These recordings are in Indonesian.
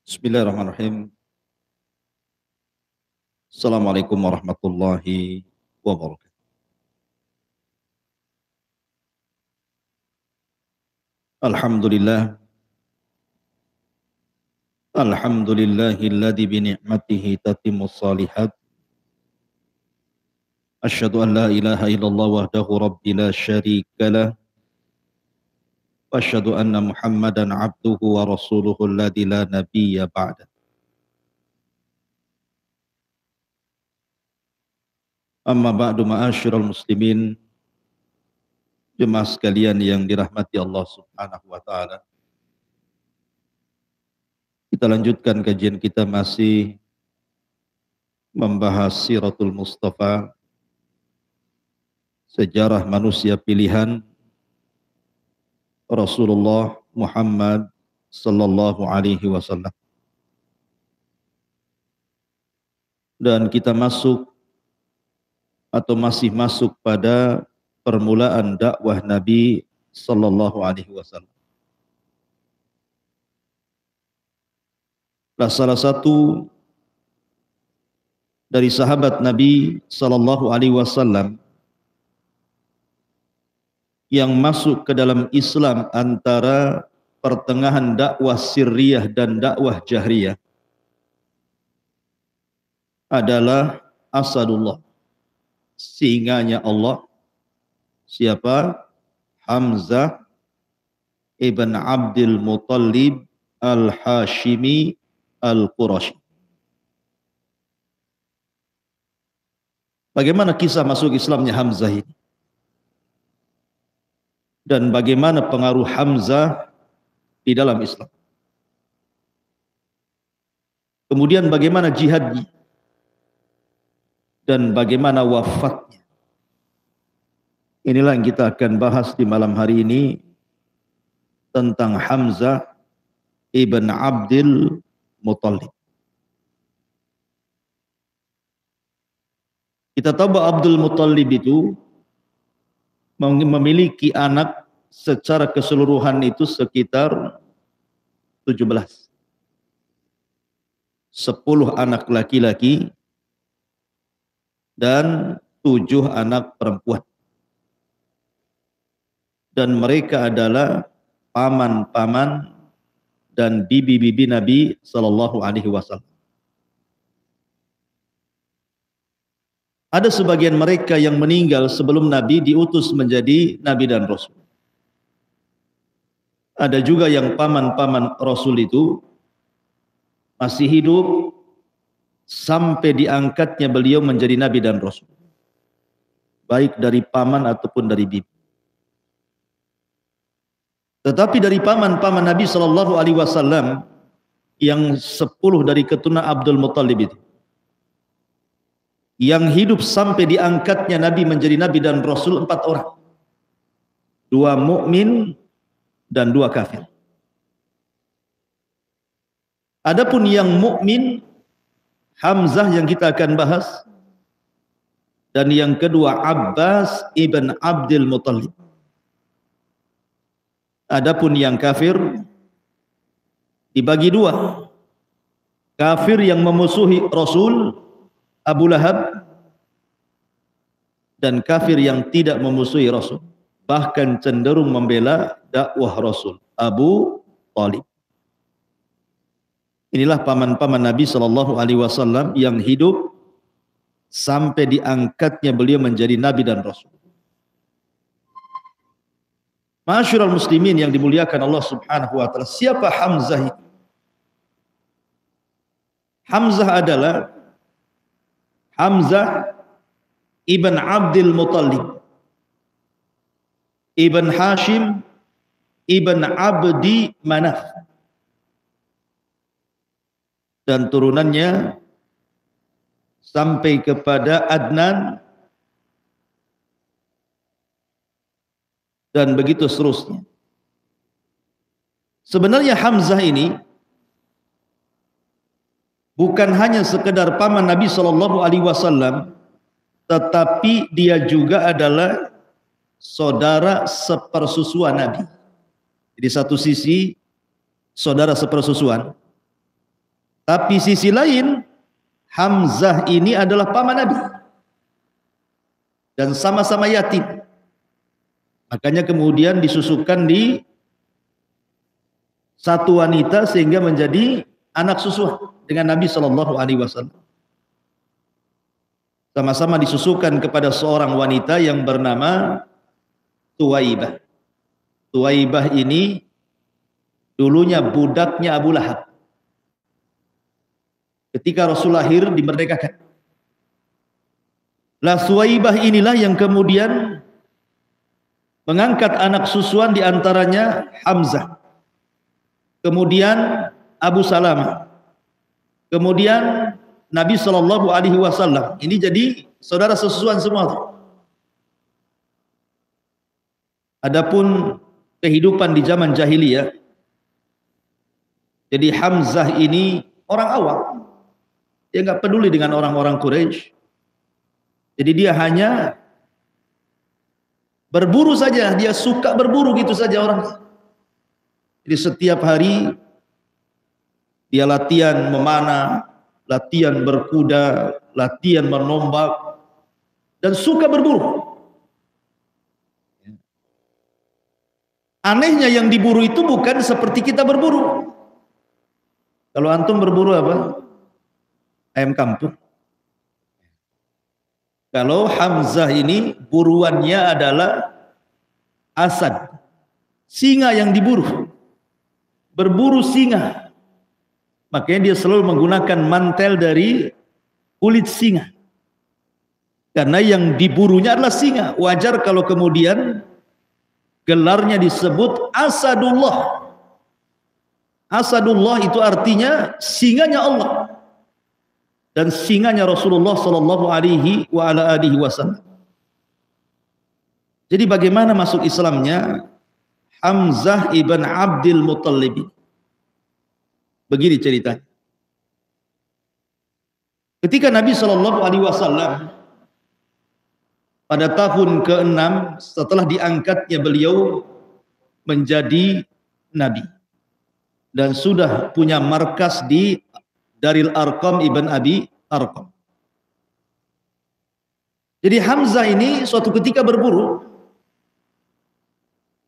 Bismillahirrahmanirrahim. Assalamualaikum warahmatullahi wabarakatuh. Alhamdulillah. Alhamdulillahilladzi bi ni'matihi tatimmus shalihat. Asyhadu an la ilaha illallah wahdahu rabbi la syarika lah. Wa asyhadu anna Muhammadan abduhu wa rasuluhu alladzi la nabiyya ba'da. Amma ba'du ma'asyiral muslimin, jemaah sekalian yang dirahmati Allah Subhanahu wa taala. Kita lanjutkan kajian kita masih membahas Siratul Mustafa, sejarah manusia pilihan Rasulullah Muhammad sallallahu alaihi wasallam. Dan kita masuk atau masih masuk pada permulaan dakwah Nabi sallallahu alaihi wasallam. Salah satu dari sahabat Nabi sallallahu alaihi wasallam yang masuk ke dalam Islam antara pertengahan dakwah sirriyah dan dakwah jahriyah adalah Asadullah, singanya Allah. Siapa? Hamzah ibn Abdul Muttalib al-Hashimi al-Qurashi. Bagaimana kisah masuk Islamnya Hamzah ini? Dan bagaimana pengaruh Hamzah di dalam Islam? Kemudian bagaimana jihadnya? Dan bagaimana wafatnya? Inilah yang kita akan bahas di malam hari ini tentang Hamzah ibn Abdul Muttalib. Kita tahu bahwa Abdul Muttalib itu memiliki anak secara keseluruhan itu sekitar 17. 10 anak laki-laki dan 7 anak perempuan. Dan mereka adalah paman-paman dan bibi-bibi Nabi sallallahu alaihi wasallam. Ada sebagian mereka yang meninggal sebelum Nabi diutus menjadi Nabi dan Rasul. Ada juga yang paman-paman Rasul itu masih hidup sampai diangkatnya beliau menjadi Nabi dan Rasul. Baik dari paman ataupun dari bibi. Tetapi dari paman-paman Nabi sallallahu alaihi wasallam yang 10 dari keturunan Abdul Muttalib itu, yang hidup sampai diangkatnya Nabi menjadi Nabi dan Rasul 4 orang. 2 mukmin dan 2 kafir. Adapun yang mukmin Hamzah yang kita akan bahas, dan yang kedua Abbas ibn Abdul Muttalib. Adapun yang kafir dibagi 2. Kafir yang memusuhi Rasul, Abu Lahab, dan kafir yang tidak memusuhi Rasul, bahkan cenderung membela dakwah Rasul, Abu Talib. Inilah paman-paman Nabi sallallahu alaihi wasallam yang hidup sampai diangkatnya beliau menjadi Nabi dan Rasul. Ma'asyiral muslimin yang dimuliakan Allah Subhanahu wa taala, siapa Hamzah itu? Hamzah adalah Hamzah ibn Abdul Muttalib ibn Hashim ibn Abdi Manaf, dan turunannya sampai kepada Adnan dan begitu seterusnya. Sebenarnya Hamzah ini bukan hanya sekedar paman Nabi sallallahu alaihi wasallam, tetapi dia juga adalah saudara sepersusuan Nabi. Di satu sisi saudara sepersusuan, Tapi sisi lain, Hamzah ini adalah paman Nabi dan sama-sama yatim. Makanya kemudian disusukan di satu wanita sehingga menjadi anak susuan dengan Nabi Shallallahu Alaihi Wasallam. Sama-sama disusukan kepada seorang wanita yang bernama Tuwaibah. Tuwaibah ini dulunya budaknya Abu Lahab. Ketika Rasul lahir dimerdekakan. Lah Tuwaibah inilah yang kemudian mengangkat anak susuan diantaranya Hamzah. Kemudian Abu Salamah. Kemudian Nabi Shallallahu Alaihi Wasallam. Ini jadi saudara sesusuan semua. Adapun kehidupan di zaman jahiliyah, jadi Hamzah ini orang awam, dia nggak peduli dengan orang-orang Quraisy. Jadi dia hanya berburu saja, dia suka berburu gitu saja orang. Jadi setiap hari dia latihan memanah, latihan berkuda, latihan menombak, dan suka berburu. Anehnya yang diburu itu bukan seperti kita berburu. Kalau antum berburu apa? Ayam kampung. Kalau Hamzah ini buruannya adalah asad, singa yang diburu. Berburu singa. Makanya dia selalu menggunakan mantel dari kulit singa. Karena yang diburunya adalah singa. Wajar kalau kemudian gelarnya disebut Asadullah. Asadullah itu artinya singanya Allah dan singanya Rasulullah Sallallahu Alaihi Wasallam. Jadi bagaimana masuk Islamnya Hamzah ibn Abdul Muttalib? Begini ceritanya. Ketika Nabi Sallallahu Alaihi Wasallam pada tahun ke-6 setelah diangkatnya beliau menjadi Nabi dan sudah punya markas di Daril Arqam ibn Abi Arqam. Jadi Hamzah ini suatu ketika berburu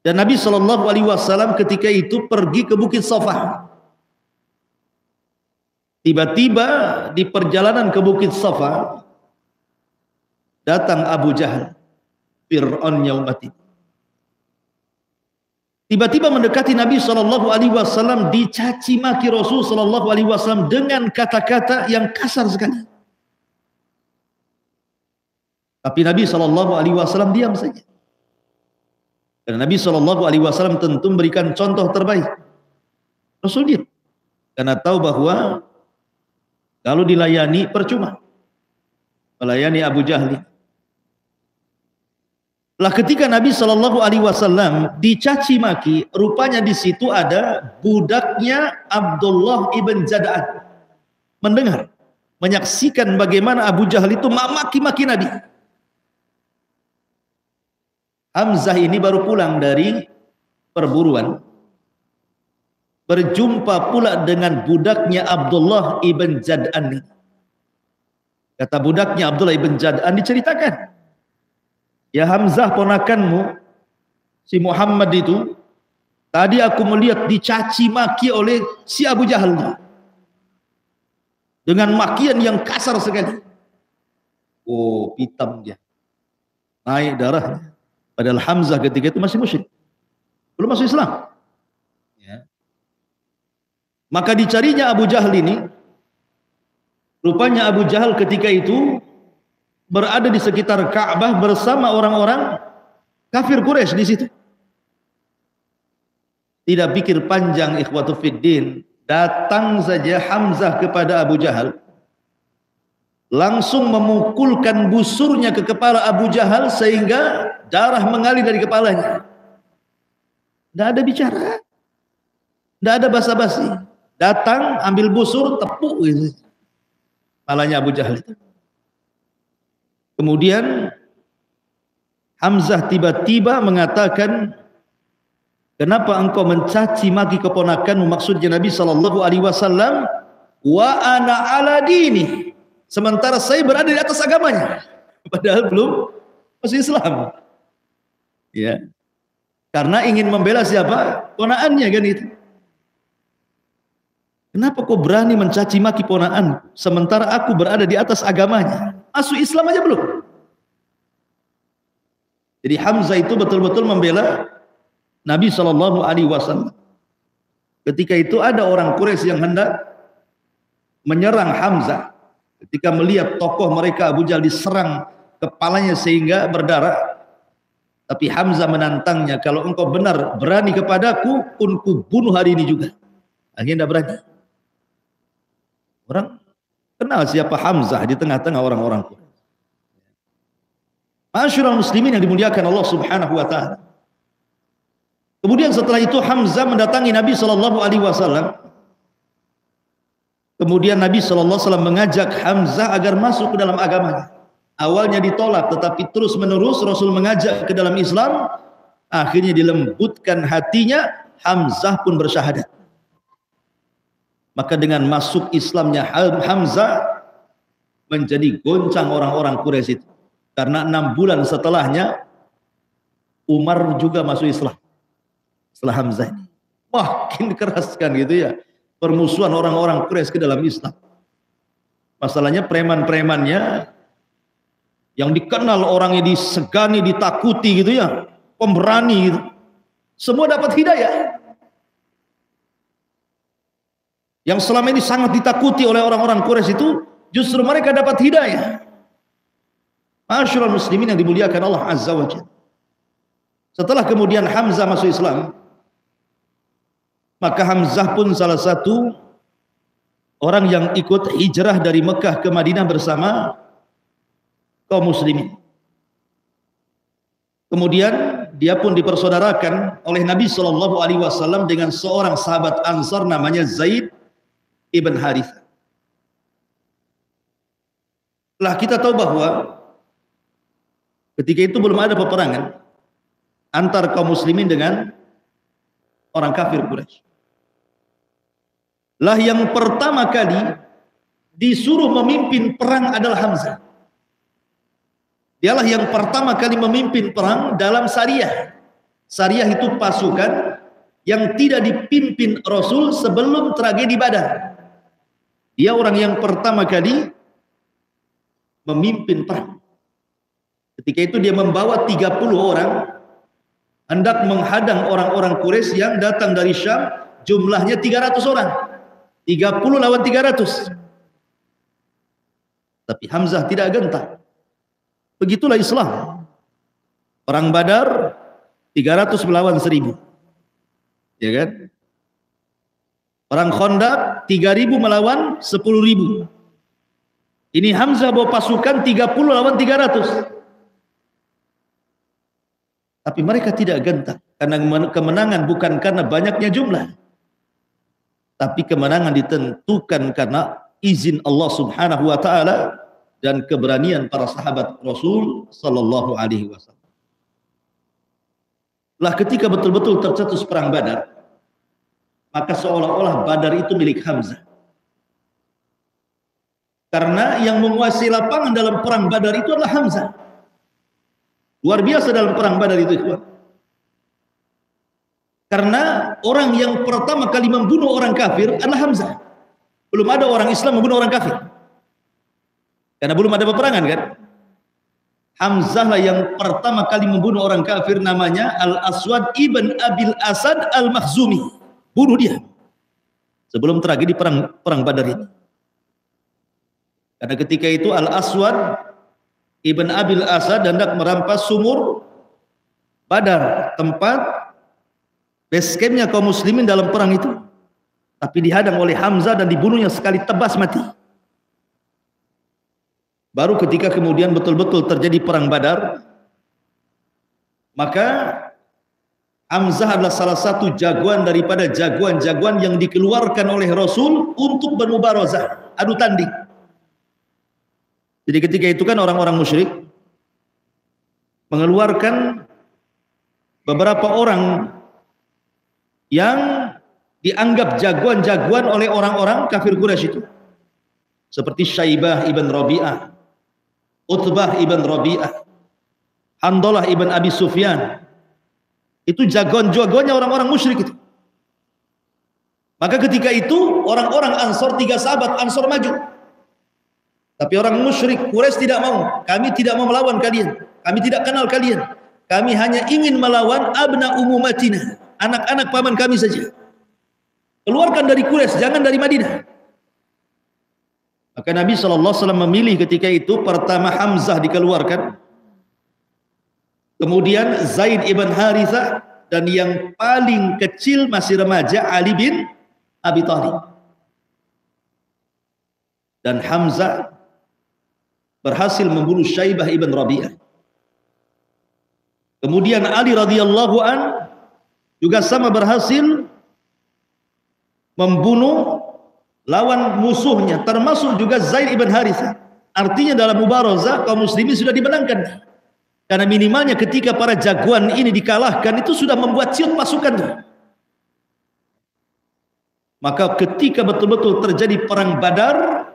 dan Nabi Shallallahu Alaihi Wasallam ketika itu pergi ke Bukit Safa. Tiba-tiba di perjalanan ke Bukit Safa datang Abu Jahal, Fir'aun Yaumati. Tiba-tiba mendekati Nabi Shallallahu Alaihi Wasallam, dicaci maki Rasul Shallallahu Alaihi Wasallam dengan kata-kata yang kasar sekali. Tapi Nabi Shallallahu Alaihi Wasallam diam saja. Karena Nabi Shallallahu Alaihi Wasallam tentu memberikan contoh terbaik. Rasul diam, karena tahu bahwa kalau dilayani percuma. Melayani Abu Jahal. Lah ketika Nabi Shallallahu Alaihi Wasallam dicaci maki, rupanya di situ ada budaknya Abdullah ibn Jad'an. Mendengar, menyaksikan bagaimana Abu Jahal itu maki-maki Nabi. Hamzah ini baru pulang dari perburuan, berjumpa pula dengan budaknya Abdullah ibn Jad'an. Kata budaknya Abdullah ibn Jad'an, diceritakan, ya Hamzah ponakanmu si Muhammad itu tadi aku melihat dicaci maki oleh si Abu Jahal dengan makian yang kasar sekali. Oh, hitam dia, naik darahnya. Padahal Hamzah ketika itu masih musyrik, belum masuk Islam ya. Maka dicarinya Abu Jahal ini. Rupanya Abu Jahal ketika itu berada di sekitar Ka'bah bersama orang-orang kafir Quraisy di situ. Tidak pikir panjang ikhwatu fiddin, datang saja Hamzah kepada Abu Jahal, langsung memukulkan busurnya ke kepala Abu Jahal sehingga darah mengalir dari kepalanya. Tidak ada bicara, tidak ada basa-basi. Datang, ambil busur, tepuk gitu kepalanya Abu Jahal itu. Kemudian Hamzah tiba-tiba mengatakan, kenapa engkau mencaci maki keponakanmu, maksudnya Nabi Shallallahu Alaihi Wasallam, wa ana ala dini, sementara saya berada di atas agamanya, padahal belum masuk Islam. Ya, karena ingin membela siapa? Ponaannya kan itu. Kenapa kau berani mencaci maki ponaan sementara aku berada di atas agamanya? Masuk Islam aja belum. Jadi Hamzah itu betul-betul membela Nabi SAW. Ketika itu ada orang Quraisy yang hendak menyerang Hamzah. Ketika melihat tokoh mereka Abu Jahal diserang kepalanya sehingga berdarah. Tapi Hamzah menantangnya, kalau engkau benar berani kepadaku, pun ku bunuh hari ini juga. Akhirnya tidak berani. Orang kenal siapa Hamzah di tengah-tengah orang-orang Quraisy. Ma'asyiral muslimin yang dimuliakan Allah Subhanahu wa taala. Kemudian setelah itu Hamzah mendatangi Nabi SAW. Kemudian Nabi SAW mengajak Hamzah agar masuk ke dalam agamanya. Awalnya ditolak, tetapi terus menerus Rasul mengajak ke dalam Islam. Akhirnya dilembutkan hatinya, Hamzah pun bersyahadat. Maka dengan masuk Islamnya Hamzah menjadi goncang orang-orang Quraisy itu. Karena 6 bulan setelahnya Umar juga masuk Islam. Setelah Hamzah ini makin keraskan gitu ya permusuhan orang-orang Quraisy ke dalam Islam. Masalahnya preman-premannya yang dikenal orangnya disegani, ditakuti gitu ya, pemberani gitu, semua dapat hidayah. Yang selama ini sangat ditakuti oleh orang-orang Quraisy itu justru mereka dapat hidayah. Ma'asyiral muslimin yang dimuliakan Allah Azza wa Jalla. Setelah kemudian Hamzah masuk Islam, maka Hamzah pun salah satu orang yang ikut hijrah dari Mekah ke Madinah bersama kaum muslimin. Kemudian dia pun dipersaudarakan oleh Nabi SAW dengan seorang sahabat Ansar namanya Zaid ibn Harithah. Lah kita tahu bahwa ketika itu belum ada peperangan antar kaum muslimin dengan orang kafir Quraisy. Lah yang pertama kali disuruh memimpin perang adalah Hamzah. Dialah yang pertama kali memimpin perang dalam Sariyah. Sariyah itu pasukan yang tidak dipimpin Rasul sebelum tragedi Badar. Dia orang yang pertama kali memimpin perang. Ketika itu dia membawa 30 orang hendak menghadang orang-orang Quraisy yang datang dari Syam, jumlahnya 300 orang. 30 lawan 300. Tapi Hamzah tidak gentar. Begitulah Islam. Perang Badar 300 melawan 1000. Ya kan? Perang Khandaq 3000 melawan 10.000. Ini Hamzah bawa pasukan 30 lawan 300. Tapi mereka tidak gentar karena kemenangan bukan karena banyaknya jumlah. Tapi kemenangan ditentukan karena izin Allah Subhanahu wa taala dan keberanian para sahabat Rasul sallallahu alaihi wasallam. Lah ketika betul-betul tercetus perang Badar, maka seolah-olah Badar itu milik Hamzah. Karena yang menguasai lapangan dalam perang Badar itu adalah Hamzah. Luar biasa dalam perang Badar itu. Karena orang yang pertama kali membunuh orang kafir adalah Hamzah. Belum ada orang Islam membunuh orang kafir. Karena belum ada peperangan kan. Hamzah lah yang pertama kali membunuh orang kafir, namanya Al-Aswad ibn Abil Asad Al-Makhzumi. Bunuh dia sebelum tragedi perang Badar ini. Karena ketika itu Al-Aswad ibn Abil Asad hendak merampas sumur Badar, tempat base campnya kaum muslimin dalam perang itu. Tapi dihadang oleh Hamzah dan dibunuhnya sekali tebas mati. Baru ketika kemudian betul-betul terjadi perang Badar, maka Hamzah adalah salah satu jagoan daripada jagoan-jagoan yang dikeluarkan oleh Rasul untuk bermubarazah, adu tanding. Jadi ketika itu kan orang-orang musyrik mengeluarkan beberapa orang yang dianggap jagoan-jagoan oleh orang-orang kafir Quraisy itu. Seperti Syaibah ibn Rabi'ah, Utbah ibn Rabi'ah, Handalah ibn Abi Sufyan. Itu jagoan-jagoannya orang-orang musyrik itu. Maka ketika itu orang-orang Ansor, 3 sahabat Ansor maju. Tapi orang musyrik Quraisy tidak mau. Kami tidak mau melawan kalian. Kami tidak kenal kalian. Kami hanya ingin melawan abna umumatina, anak-anak paman kami saja. Keluarkan dari Quraisy, jangan dari Madinah. Maka Nabi SAW memilih ketika itu pertama Hamzah dikeluarkan, kemudian Zaid ibn Harithah, dan yang paling kecil masih remaja Ali bin Abi Thalib. Dan Hamzah berhasil membunuh Syaibah ibn Rabi'ah. Kemudian Ali radhiyallahu an juga sama berhasil membunuh lawan musuhnya, termasuk juga Zaid ibn Harithah. Artinya dalam mubarazah kaum muslimin sudah dimenangkan. Karena minimalnya ketika para jagoan ini dikalahkan itu sudah membuat ciut pasukan. Maka ketika betul-betul terjadi perang Badar,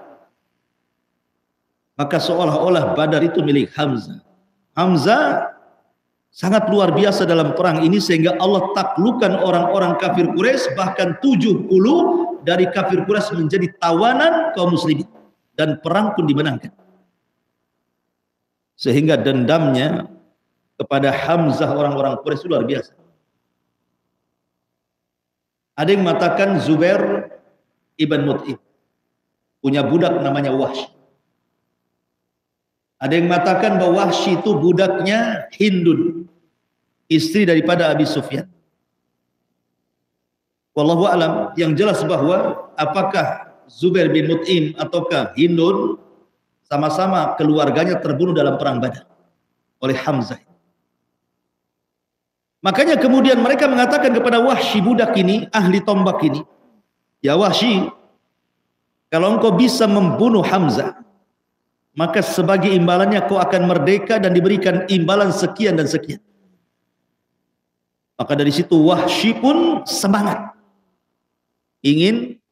maka seolah-olah Badar itu milik Hamzah. Hamzah sangat luar biasa dalam perang ini sehingga Allah taklukkan orang-orang kafir Quraisy, bahkan 70 dari kafir Quraisy menjadi tawanan kaum muslimin dan perang pun dimenangkan. Sehingga dendamnya kepada Hamzah orang-orang Quraisy luar biasa. Ada yang mengatakan Zubair ibn Mut'im punya budak namanya Wahsy. Ada yang mengatakan bahwa Wahsy itu budaknya Hindun, istri daripada Abi Sufyan. Wallahu alam, yang jelas bahwa apakah Zubair bin Mut'im ataukah Hindun, sama-sama keluarganya terbunuh dalam perang Badar oleh Hamzah. Makanya kemudian mereka mengatakan kepada Wahsy, budak ini, ahli tombak ini, ya Wahsy, kalau engkau bisa membunuh Hamzah, maka sebagai imbalannya kau akan merdeka dan diberikan imbalan sekian dan sekian. Maka dari situ Wahsy pun semangat ingin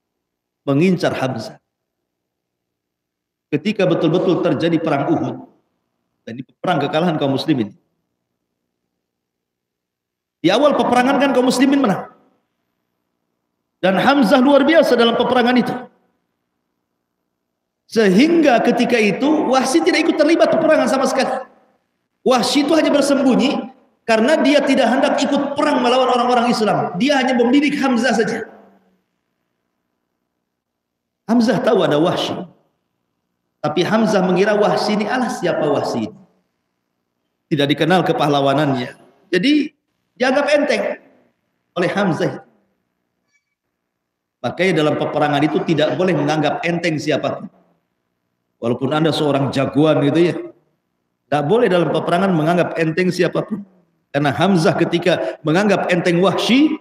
mengincar Hamzah. Ketika betul-betul terjadi perang Uhud, dan ini perang kekalahan kaum muslimin. Di awal peperangan kan kaum muslimin menang. Dan Hamzah luar biasa dalam peperangan itu. Sehingga ketika itu Wahsy tidak ikut terlibat peperangan sama sekali. Wahsy itu hanya bersembunyi karena dia tidak hendak ikut perang melawan orang-orang Islam. Dia hanya membidik Hamzah saja. Hamzah tahu ada Wahsy. Tapi Hamzah mengira Wahsy ini, alah siapa Wahsy ini? Tidak dikenal kepahlawanannya. Jadi dianggap enteng oleh Hamzah. Makanya dalam peperangan itu tidak boleh menganggap enteng siapapun. Walaupun Anda seorang jagoan gitu ya, tidak boleh dalam peperangan menganggap enteng siapapun. Karena Hamzah ketika menganggap enteng Wahsy,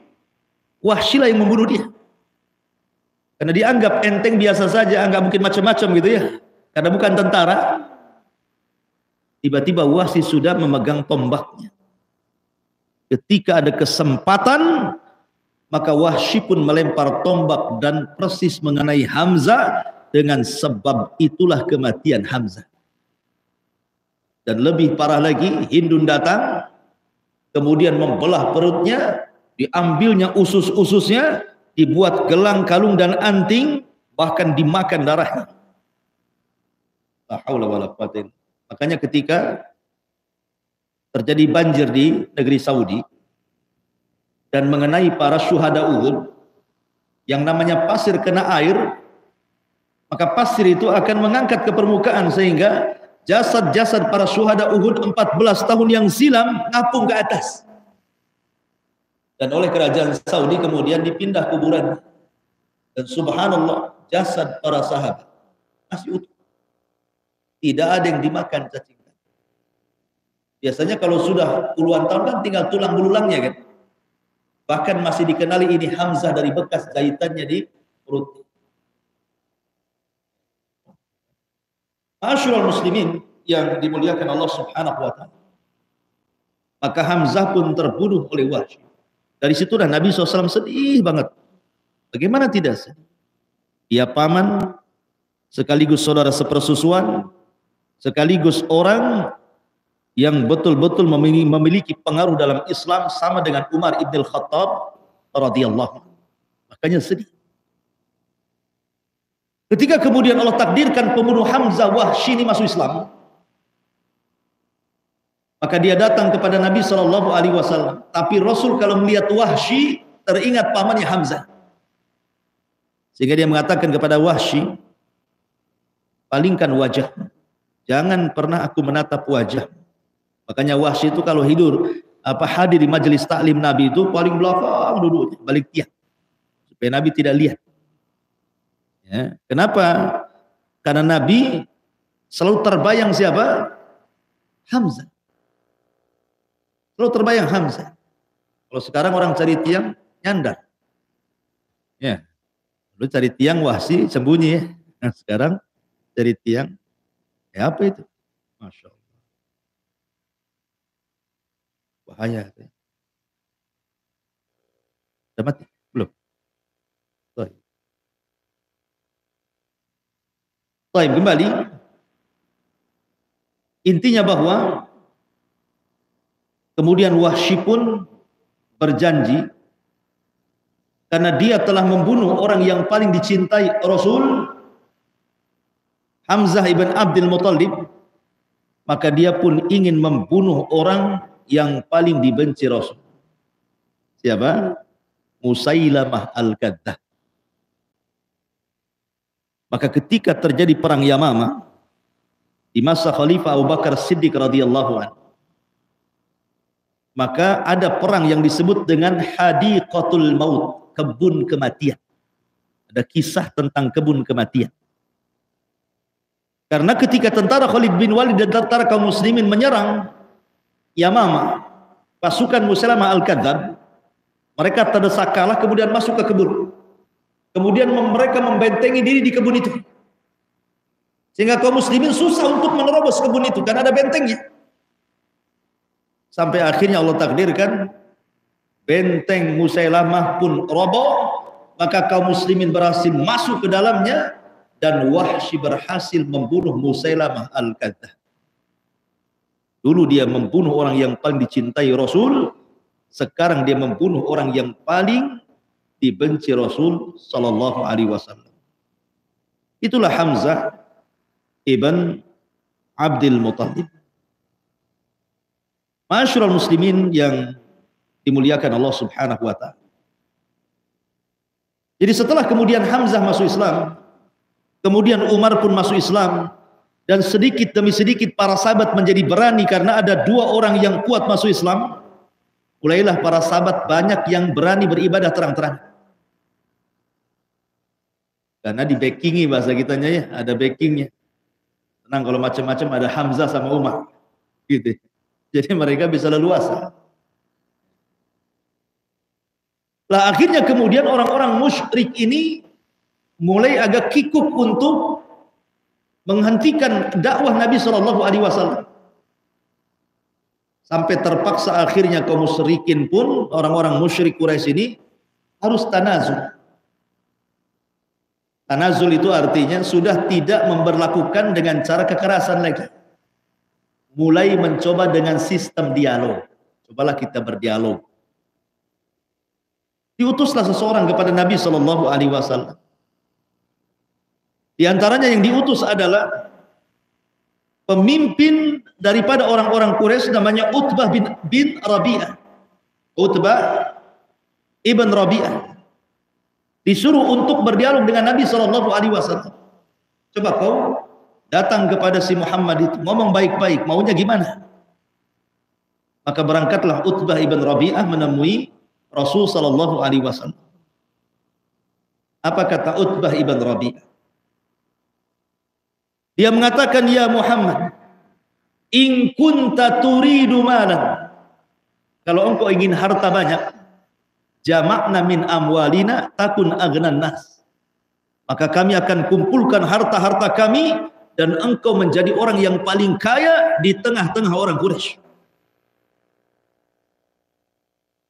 Wahsy lah yang membunuh dia. Karena dianggap enteng biasa saja, nggak mungkin macam-macam gitu ya. Karena bukan tentara. Tiba-tiba Wahsy sudah memegang tombaknya. Ketika ada kesempatan, maka Wahsy pun melempar tombak dan persis mengenai Hamzah. Dengan sebab itulah kematian Hamzah. Dan lebih parah lagi, Hindun datang, kemudian membelah perutnya, diambilnya usus-ususnya, dibuat gelang, kalung dan anting, bahkan dimakan darahnya. La haula wala quwwata illa billah. Makanya ketika terjadi banjir di negeri Saudi dan mengenai para syuhada Uhud, yang namanya pasir kena air, maka pasir itu akan mengangkat ke permukaan sehingga jasad-jasad para syuhada Uhud 14 tahun yang silam ngapung ke atas. Dan oleh kerajaan Saudi kemudian dipindah kuburan. Dan subhanallah, jasad para sahabat masih utuh. Tidak ada yang dimakan cacing. Biasanya kalau sudah puluhan tahun kan tinggal tulang belulangnya kan. Bahkan masih dikenali ini Hamzah dari bekas jahitannya di perut. Ma'asyiral muslimin yang dimuliakan Allah Subhanahu wa taala. Maka Hamzah pun terbunuh oleh Wahsy. Dari situlah Nabi SAW sedih banget. Bagaimana tidak sedih? Dia paman, sekaligus saudara sepersusuan, sekaligus orang yang betul-betul memiliki pengaruh dalam Islam sama dengan Umar ibn al-Khattab radhiyallahu anhu. Makanya sedih. Ketika kemudian Allah takdirkan pembunuh Hamzah Wahsy ini masuk Islam, maka dia datang kepada Nabi SAW. Tapi Rasul kalau melihat Wahsy teringat pamannya Hamzah, sehingga dia mengatakan kepada Wahsy, palingkan wajah, jangan pernah aku menatap wajah. Makanya Wahsy itu kalau hadir di majelis taklim Nabi itu paling belakang duduknya, balik tiang, supaya Nabi tidak lihat. Ya. Kenapa? Karena Nabi selalu terbayang siapa? Hamzah. Selalu terbayang Hamzah. Kalau sekarang orang cari tiang, nyandar. Ya. Lalu cari tiang, Wahsy sembunyi ya. Nah, sekarang cari tiang, ya apa itu? Masya Allah. Bahaya. Sudah mati? Belum? Baik, kembali. Intinya bahwa kemudian Wahsy pun berjanji, karena dia telah membunuh orang yang paling dicintai Rasul, Hamzah ibn Abdul Muttalib, maka dia pun ingin membunuh orang yang paling dibenci Rasul. Siapa? Musailamah al-Kadzdzab. Maka ketika terjadi perang Yamamah di masa Khalifah Abu Bakar Siddiq radhiyallahu anhu, maka ada perang yang disebut dengan Hadiqatul Maut, kebun kematian. Ada kisah tentang kebun kematian. Karena ketika tentara Khalid bin Walid dan tentara kaum muslimin menyerang Yamamah, pasukan Musailamah al-Kadzdzab, mereka terdesak kalah kemudian masuk ke kebun. Kemudian mereka membentengi diri di kebun itu, sehingga kaum muslimin susah untuk menerobos kebun itu karena ada bentengnya. Sampai akhirnya Allah takdirkan benteng Musailamah pun roboh, maka kaum muslimin berhasil masuk ke dalamnya dan Wahsy berhasil membunuh Musailamah al-Kadzdzab. Dulu dia membunuh orang yang paling dicintai Rasul, sekarang dia membunuh orang yang paling dibenci Rasul sallallahu alaihi wasallam. Itulah Hamzah ibn Abdul Muttalib. Ma'asyiral muslimin yang dimuliakan Allah Subhanahu wa taala. Jadi setelah kemudian Hamzah masuk Islam, kemudian Umar pun masuk Islam, dan sedikit demi sedikit para sahabat menjadi berani karena ada dua orang yang kuat masuk Islam. Mulailah para sahabat banyak yang berani beribadah terang-terang. Karena di backingi bahasa kitanya ya, ada backingnya. Tenang kalau macam-macam ada Hamzah sama Umar, gitu. Jadi mereka bisa leluasa. Lah akhirnya kemudian orang-orang musyrik ini mulai agak kikuk untuk menghentikan dakwah Nabi Shallallahu Alaihi Wasallam. Sampai terpaksa akhirnya kaum musyrikin pun, orang-orang musyrik Quraisy ini harus tanazul. Tanazul itu artinya sudah tidak memberlakukan dengan cara kekerasan lagi. Mulai mencoba dengan sistem dialog. Cobalah kita berdialog. Diutuslah seseorang kepada Nabi Shallallahu Alaihi Wasallam. Di antaranya yang diutus adalah pemimpin daripada orang-orang Quraisy, namanya Utbah bin Rabi'ah. Utbah ibn Rabi'ah disuruh untuk berdialog dengan Nabi Shallallahu Alaihi Wasallam. Coba kau datang kepada si Muhammad itu, ngomong baik-baik, maunya gimana? Maka berangkatlah Utbah ibn Rabi'ah menemui Rasul Shallallahu Alaihi Wasallam. Apa kata Utbah ibn Rabi'ah? Dia mengatakan, ya Muhammad, in kunta turidu malan, kalau engkau ingin harta banyak, jama'na min amwalina takun aghnan nas, maka kami akan kumpulkan harta-harta kami dan engkau menjadi orang yang paling kaya di tengah-tengah orang Quraisy.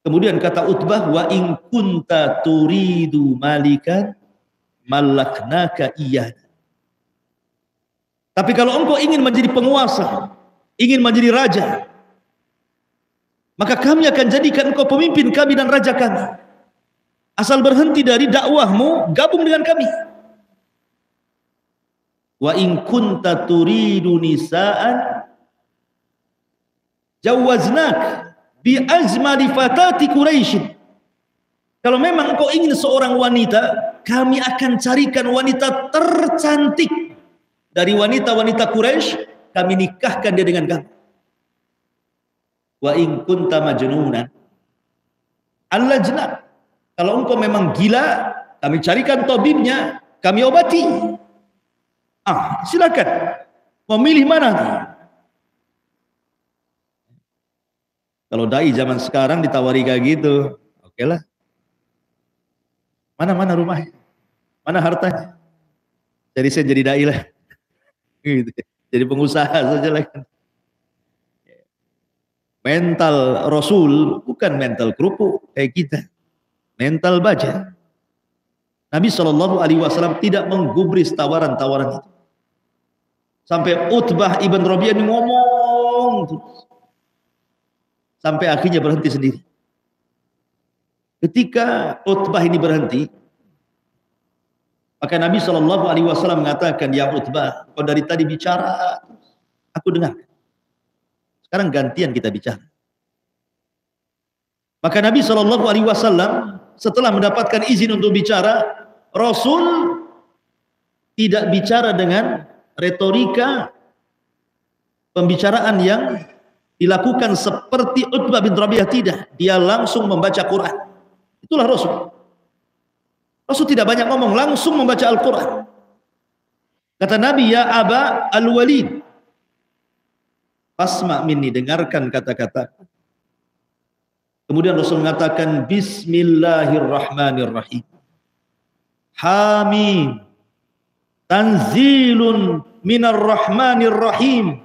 Kemudian kata Utbah, wa in kunta turidu malikan malaknaka iyana. Tapi kalau engkau ingin menjadi penguasa, ingin menjadi raja, maka kami akan jadikan engkau pemimpin kami dan raja kami. Asal berhenti dari dakwahmu, gabung dengan kami. Wa in kunta turidu nisaan jawaznak bi ajmali fatati Quraisy. Kalau memang engkau ingin seorang wanita, kami akan carikan wanita tercantik dari wanita-wanita Quraisy, kami nikahkan dia dengan kamu. Wa in kunta majnunan allajna. Kalau engkau memang gila, kami carikan tabibnya, kami obati. Silakan. Mau milih mana? Kalau dai zaman sekarang ditawari kayak gitu, oke lah. Mana rumahnya? Mana hartanya? Jadi saya jadi dai lah. Gitu. Jadi pengusaha saja lah. Mental Rasul bukan mental kerupuk kayak kita. Mental baja. Nabi SAW tidak menggubris tawaran-tawaran itu. Sampai Utbah ibn Rabi'ah ngomong terus. Sampai akhirnya berhenti sendiri. Ketika Utbah ini berhenti, maka Nabi SAW mengatakan, ya Utbah, kau dari tadi bicara, aku dengar. Sekarang gantian kita bicara. Maka Nabi SAW setelah mendapatkan izin untuk bicara, Rasul tidak bicara dengan retorika pembicaraan yang dilakukan seperti Utbah bin Rabi'ah, tidak. Dia langsung membaca Quran. Itulah Rasul. Rasul tidak banyak ngomong, langsung membaca Al-Quran. Kata Nabi, ya Aba Al-Walid, fasma minni, dengarkan kata-kata. Kemudian Rasul mengatakan, Bismillahirrahmanirrahim. Hamim. Tanzilun minarrahmanirrahim.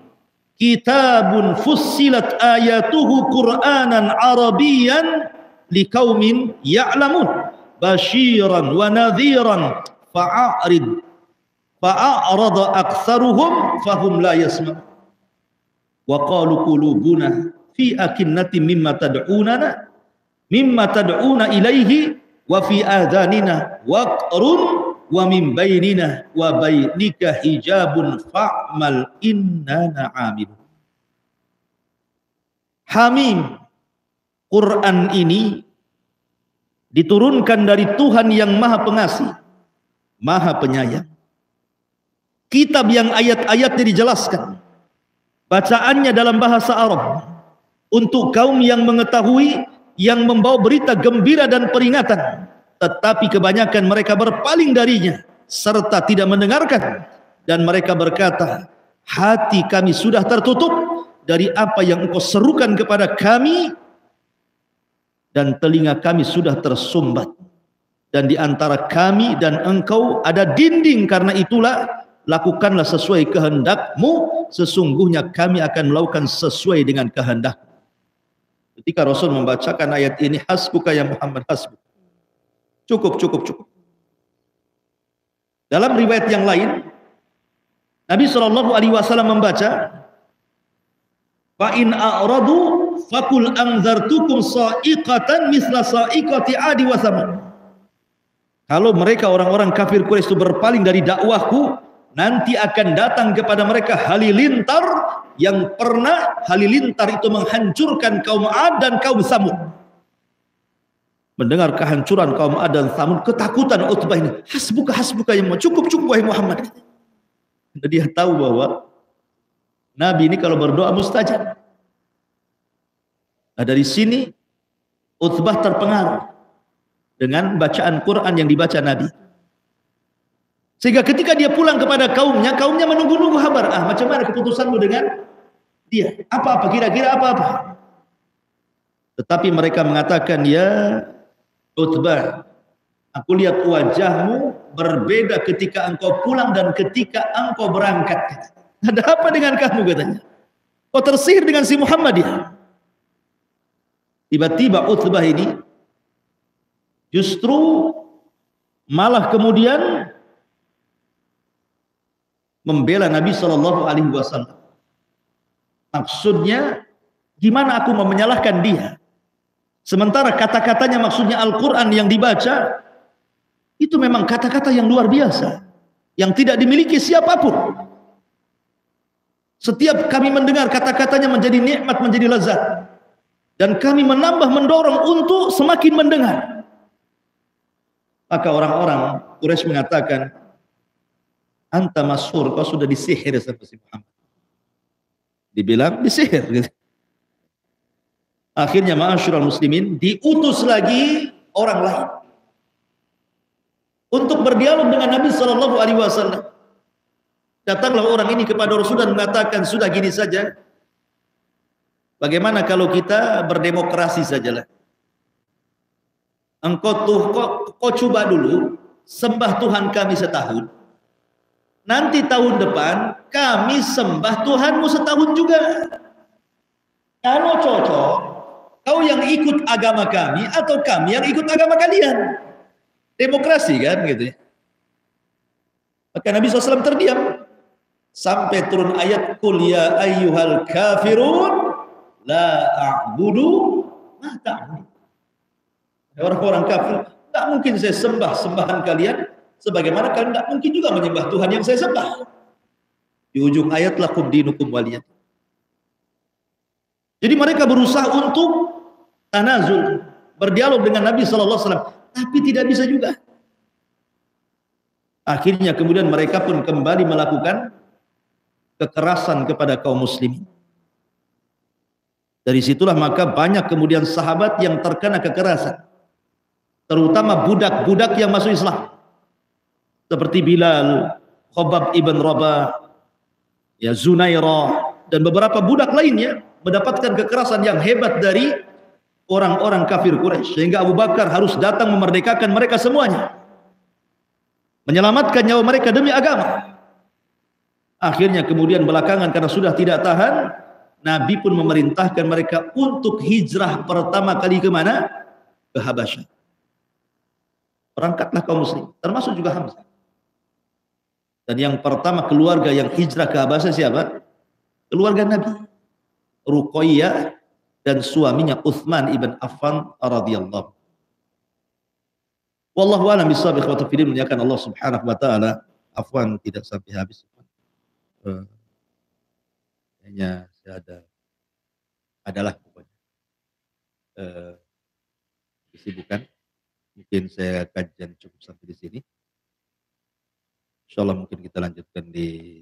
Kitabun fussilat ayatuhu Qur'anan Arabiyan liqaumin ya'lamun basyiran wa nadhiran fa'arada aktsaruhum fahum la yasma'un wa qalu qulubuna fi akinnatin mimma tad'una ilaihi wa fi adhanina waqrun wa min bainina wa bainika hijabun fa'mal innana 'amilun. Hamim, Quran ini diturunkan dari Tuhan yang Maha Pengasih, Maha Penyayang. Kitab yang ayat-ayatnya dijelaskan, bacaannya dalam bahasa Arab untuk kaum yang mengetahui, yang membawa berita gembira dan peringatan, tetapi kebanyakan mereka berpaling darinya serta tidak mendengarkan, dan mereka berkata, hati kami sudah tertutup dari apa yang engkau serukan kepada kami, dan telinga kami sudah tersumbat, dan di antara kami dan engkau ada dinding. Karena itulah lakukanlah sesuai kehendakmu, sesungguhnya kami akan melakukan sesuai dengan kehendak. Ketika Rasul membacakan ayat ini, hasbuka ya Muhammad, hasbuk, cukup. Dalam riwayat yang lain, Nabi SAW membaca, fa in a'radu fakul anzartukum sa'iqatan misla sa'iqati 'adi wa samud. Kalau mereka orang-orang kafir Quraisy itu berpaling dari dakwahku, nanti akan datang kepada mereka halilintar yang pernah halilintar itu menghancurkan kaum 'Ad dan kaum Samud. Mendengar kehancuran kaum 'Ad dan Samud, ketakutan Utbah ini, hasbuka yang cukup wahai Muhammad. Dan dia tahu bahwa Nabi ini kalau berdoa mustajab. Nah, dari sini Utbah terpengaruh dengan bacaan Quran yang dibaca Nabi. Sehingga ketika dia pulang kepada kaumnya menunggu-nunggu kabar. Macam mana keputusanmu dengan dia? Apa-apa, kira-kira apa-apa? Tetapi mereka mengatakan, ya Utbah, aku lihat wajahmu berbeda ketika engkau pulang dan ketika engkau berangkat. Ada apa dengan kamu, katanya? Kau tersihir dengan si Muhammad ya? Tiba-tiba Utbah ini justru malah kemudian membela Nabi Shallallahu Alaihi Wasallam. Maksudnya, gimana aku mau menyalahkan dia? Sementara kata-katanya maksudnya Al-Quran yang dibaca, itu memang kata-kata yang luar biasa, yang tidak dimiliki siapapun. Setiap kami mendengar kata-katanya menjadi nikmat, menjadi lezat. Dan kami menambah mendorong untuk semakin mendengar. Maka orang-orang Quraisy mengatakan, anta masyhur, kau sudah disihir sama si Muhammad. Dibilang disihir gitu. Akhirnya ma'asyiral muslimin, diutus lagi orang lain untuk berdialog dengan Nabi Shallallahu Alaihi Wasallam. Datanglah orang ini kepada Rasul dan mengatakan, sudah gini saja, bagaimana kalau kita berdemokrasi sajalah? Engkau kau coba dulu sembah Tuhan kami setahun, nanti tahun depan kami sembah Tuhanmu setahun juga. Kalau cocok, kau yang ikut agama kami atau kami yang ikut agama kalian. Demokrasi kan gitu ya. Maka Nabi SAW terdiam sampai turun ayat qul ya ayyuhal kafirun la a'budu ma ta'budun. Orang-orang kafir, tak mungkin saya sembah sembahan kalian sebagaimana kalian tak mungkin juga menyembah Tuhan yang saya sembah. Di ujung ayat lakum dinukum waliyad. Jadi mereka berusaha untuk tanazul, berdialog dengan Nabi sallallahu alaihi wasallam, tapi tidak bisa juga. Akhirnya kemudian mereka pun kembali melakukan kekerasan kepada kaum muslimin. Dari situlah maka banyak kemudian sahabat yang terkena kekerasan, terutama budak-budak yang masuk Islam, seperti Bilal, Khobab ibn Rabah, ya Zunairah, dan beberapa budak lainnya mendapatkan kekerasan yang hebat dari orang-orang kafir Quraisy, sehingga Abu Bakar harus datang memerdekakan mereka semuanya, menyelamatkan nyawa mereka demi agama. Akhirnya kemudian belakangan karena sudah tidak tahan, Nabi pun memerintahkan mereka untuk hijrah pertama kali ke mana? Ke Habasyah. Berangkatlah kaum muslim, termasuk juga Hamzah. Dan yang pertama keluarga yang hijrah ke Habasyah siapa? Keluarga Nabi, Ruqayyah dan suaminya Utsman ibn Affan radhiyallahu. Wallahu a'lam bishawab. Ikhwatu fillah, muliakan Allah Subhanahu wa taala. Afwan tidak sampai habis. Hanya adalah pokoknya kesibukan. Mungkin saya kajian cukup sampai di sini. Insyaallah mungkin kita lanjutkan di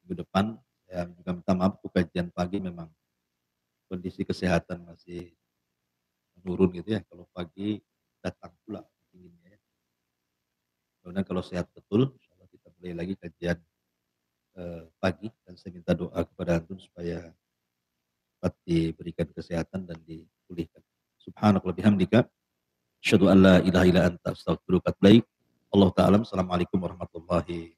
minggu depan. Saya juga minta maaf untuk kajian pagi, memang kondisi kesehatan masih menurun gitu ya. Kalau pagi datang pula dinginnya ya. Kemudian kalau sehat betul, insyaallah kita mulai lagi kajian pagi, dan saya minta doa kepada antum supaya dapat diberikan kesehatan dan dipulihkan. Subhanallah bihamdika, asyhadu an la ilaha illa anta, astaghfiruka wa atubu ilaik. Allah ta'ala. Assalamualaikum warahmatullahi